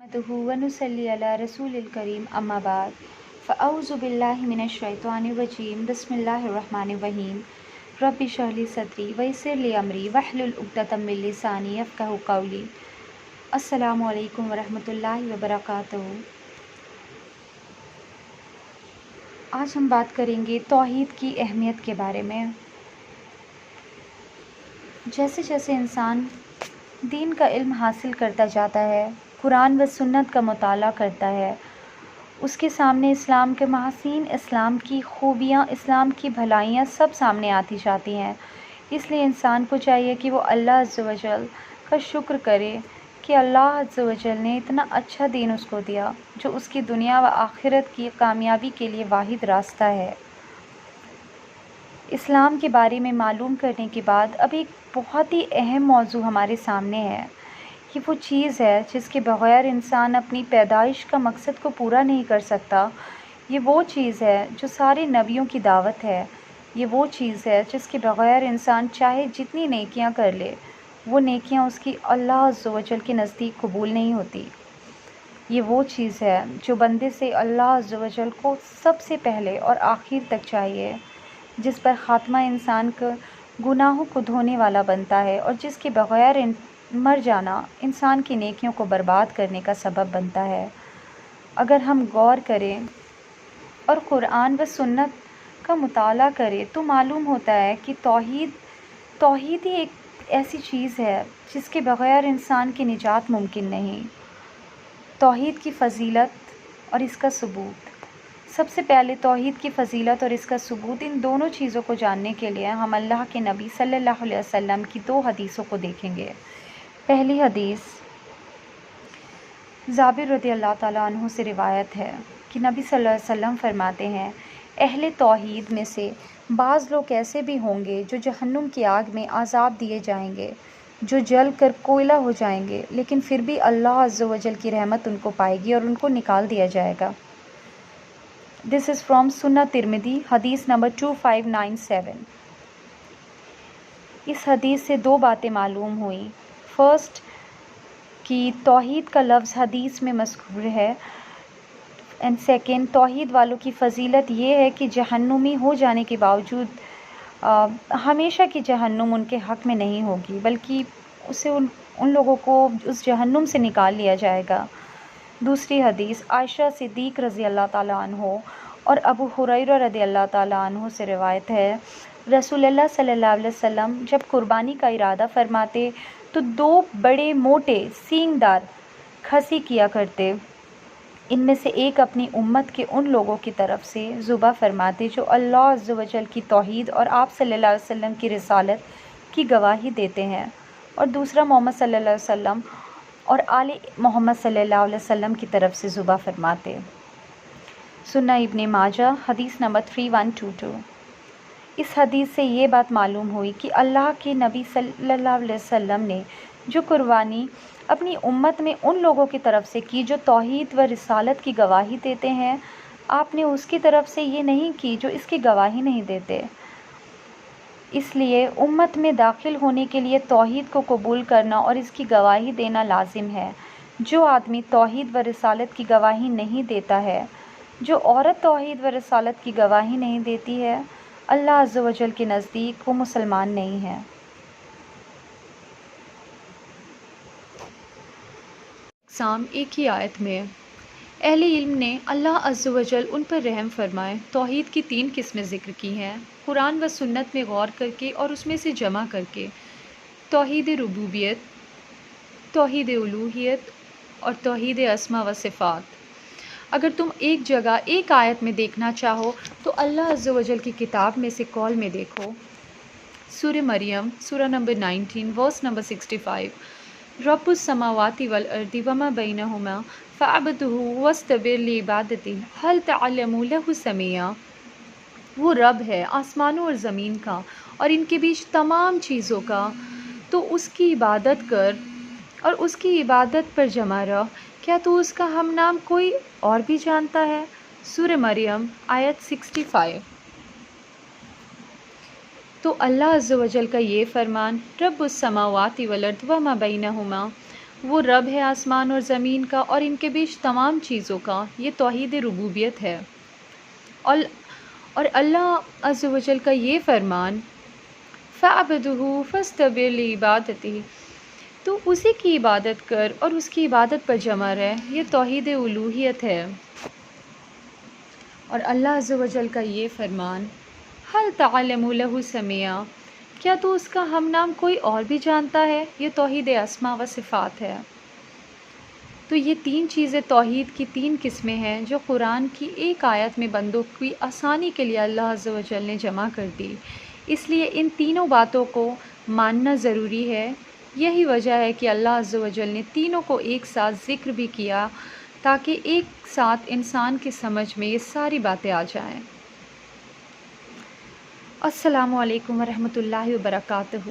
नहमदुहु व नुसल्ली अला रसूलिल करीम अम्मा बाद फ़अऊज़ु बिल्लाहि मिनश शैतानिर रजीम बिस्मिल्लाहिर रहमानिर रहीम रब्बि इश्रह ली सदरी व यस्सिर ली अमरी वहलुल उक़दतम मिन लिसानी यफ़क़हू क़ौली। अस्सलामु अलैकुम व रहमतुल्लाहि व बरकातुहू। आज हम बात करेंगे तौहीद की अहमियत के बारे में। जैसे जैसे इंसान दीन का इल्म हासिल करता जाता है, कुरान व सुन्नत का मुताला करता है, उसके सामने इस्लाम के महासीन, इस्लाम की खूबियाँ, इस्लाम की भलाइयाँ सब सामने आती जाती हैं। इसलिए इंसान को चाहिए कि वो अल्लाह अज़्ज़ व जल का शुक्र करे कि अल्लाह अज़्ज़ व जल ने इतना अच्छा दीन उसको दिया जो उसकी दुनिया व आखिरत की कामयाबी के लिए वाहिद रास्ता है। इस्लाम के बारे में मालूम करने के बाद अब एक बहुत ही अहम मौजू हमारे सामने है। ये वो चीज़ है जिसके बग़ैर इंसान अपनी पैदाइश का मकसद को पूरा नहीं कर सकता। ये वो चीज़ है जो सारे नबियों की दावत है। ये वो चीज़ है जिसके बग़ैर इंसान चाहे जितनी नेकियां कर ले, वो नेकियां उसकी अल्लाह अज़्ज़ व जल के नज़दीक कबूल नहीं होती। ये वो चीज़ है जो बंदे से अल्लाह अज़्ज़ व जल को सबसे पहले और आखिर तक चाहिए, जिस पर ख़ात्मा इंसान का गुनाहों को धोने वाला बनता है और जिसके बग़ैर मर जाना इंसान की नेकियों को बर्बाद करने का सबब बनता है। अगर हम गौर करें और कुरान व सुन्नत का मुताला करें तो मालूम होता है कि तौहीद ही एक ऐसी चीज़ है जिसके बग़ैर इंसान की निजात मुमकिन नहीं। तौहीद की फ़जीलत और इसका सबूत। सबसे पहले तौहीद की फ़जीलत और इसका सबूत, इन दोनों चीज़ों को जानने के लिए हम अल्लाह के नबी सल्लल्लाहु अलैहि वसल्लम की दो हदीसों को देखेंगे। पहली हदीस जाबिर रज़ियल्लाहु ताला अन्हु से रिवायत है कि नबी सल्लल्लाहु अलैहि वसल्लम फरमाते हैं, अहले तौहीद में से बाज़ लोग ऐसे भी होंगे जो जहन्नुम की आग में आज़ाब दिए जाएंगे, जो जल कर कोयला हो जाएंगे, लेकिन फिर भी अल्लाह अज़्ज़ व जल की रहमत उनको पाएगी और उनको निकाल दिया जाएगा। दिस इज़ फ्रॉम सुन्नत तिरमिज़ी, हदीस नंबर 2597। इस हदीस से दो बातें मालूम हुई। फ़र्स्ट कि तौहीद का लफ्ज़ हदीस में मज़कूर है, एंड सेकंड तौहीद वालों की फ़जीलत ये है कि जहन्नुमी हो जाने के बावजूद हमेशा की जहन्नुम उनके हक़ में नहीं होगी, बल्कि उसे उन लोगों को उस जहन्नुम से निकाल लिया जाएगा। दूसरी हदीस आयशा सिद्दीक़ रज़ियल्लाहु ताला अन्हो और अबू हुरैरा रज़ियल्लाहु ताला अन्हो से रिवायत है, रसूलुल्लाह सल्लल्लाहु अलैहि वसल्लम जब कुर्बानी का इरादा फरमाते तो दो बड़े मोटे सींगदार खसी किया करते। इनमें से एक अपनी उम्मत के उन लोगों की तरफ से ज़ुबा फरमाते जो अल्लाह अज़्ज़ व जल की तौहीद और आप सल्लल्लाहु अलैहि वसल्लम की रिसालत की गवाही देते हैं, और दूसरा मोहम्मद सल्लल्लाहु अलैहि वसल्लम और आले मोहम्मद सल्लल्लाहु अलैहि वसल्लम की तरफ से ज़ुबा फरमाते। सुन्ना इब्ने माजा, हदीस नंबर 3122। इस हदीस से ये बात मालूम हुई कि अल्लाह के नबी सल्लल्लाहु अलैहि वसल्लम ने जो कुर्बानी अपनी उम्मत में उन लोगों की तरफ से की जो तौहीद व रिसालत की गवाही देते हैं, आपने उसकी तरफ से ये नहीं की जो इसकी गवाही नहीं देते। इसलिए उम्मत में दाखिल होने के लिए तौहीद को कबूल करना और इसकी गवाही देना लाजिम है। जो आदमी तौहीद व रिसालत की गवाही नहीं देता है, जो औरत तौहीद व रिसालत की गवाही नहीं देती है, अल्लाह अज़्ज़ व जल के नज़दीक वो मुसलमान नहीं है। इक़साम एक ही आयत में अहले इल्म ने अल्लाह अज़्ज़ व जल उन पर रहम फरमाए तौहीद की 3 किस्में ज़िक्र की हैं, कुरान व सुन्नत में गौर करके और उसमें से जमा करके। तौहीद रुबूबियत, तौहीद उलूहियत और तौहीद अस्मा व सिफ़ात। अगर तुम एक जगह एक आयत में देखना चाहो तो अल्लाह अज़्ज़ व जल की किताब में से कौल में देखो। सूरह मरियम, सूरह नंबर 19, वर्स नंबर 65, रब्बुस समावाति वल अर्दि वमा बैनहुमा फ़अब्दुहु वस्तबिर लिइबादतिही हल तअल्लमु लहु समिया। वो रब है आसमानों और ज़मीन का और इनके बीच तमाम चीज़ों का, तो उसकी इबादत कर और उसकी इबादत पर जमा रह। क्या तू उसका हम नाम कोई और भी जानता है? सूरह मरियम, आयत 65। तो अल्लाह अज़्ज़ व जल का ये फ़रमान, रब्बुस समावाति वल अर्दि वमा बैनहुमा, وہ رب ہے آسمان اور زمین کا اور ان کے بیچ تمام چیزوں کا، یہ توحید ربوبیت ہے۔ اور اللہ عز و جل کا یہ فرمان فَاعْبُدْهُ فَاسْتَبِرْ لِعِبَادَتِهِ، تو اسی کی عبادت کر اور اس کی عبادت پر جمع رہ، یہ توحید الوہیت ہے۔ اور اللہ عز و جل کا یہ فرمان هَلْ تَعْلَمُ لَهُ سَمِيًّا، کیا تو اس کا ہم نام کوئی اور بھی جانتا ہے، یہ توحید اسماء و صفات ہے۔ تو یہ تین چیزیں توحید کی تین قسمیں ہیں جو قرآن کی ایک آیت میں بندوں کی آسانی کے لیے اللہ عز و جل نے جمع کر دی، اس لیے ان تینوں باتوں کو ماننا ضروری ہے۔ یہی وجہ ہے کہ اللہ عز و جل نے تینوں کو ایک ساتھ ذکر بھی کیا تاکہ ایک ساتھ انسان کی سمجھ میں یہ ساری باتیں آ جائیں۔ السلام علیکم ورحمۃ اللہ وبرکاتہ۔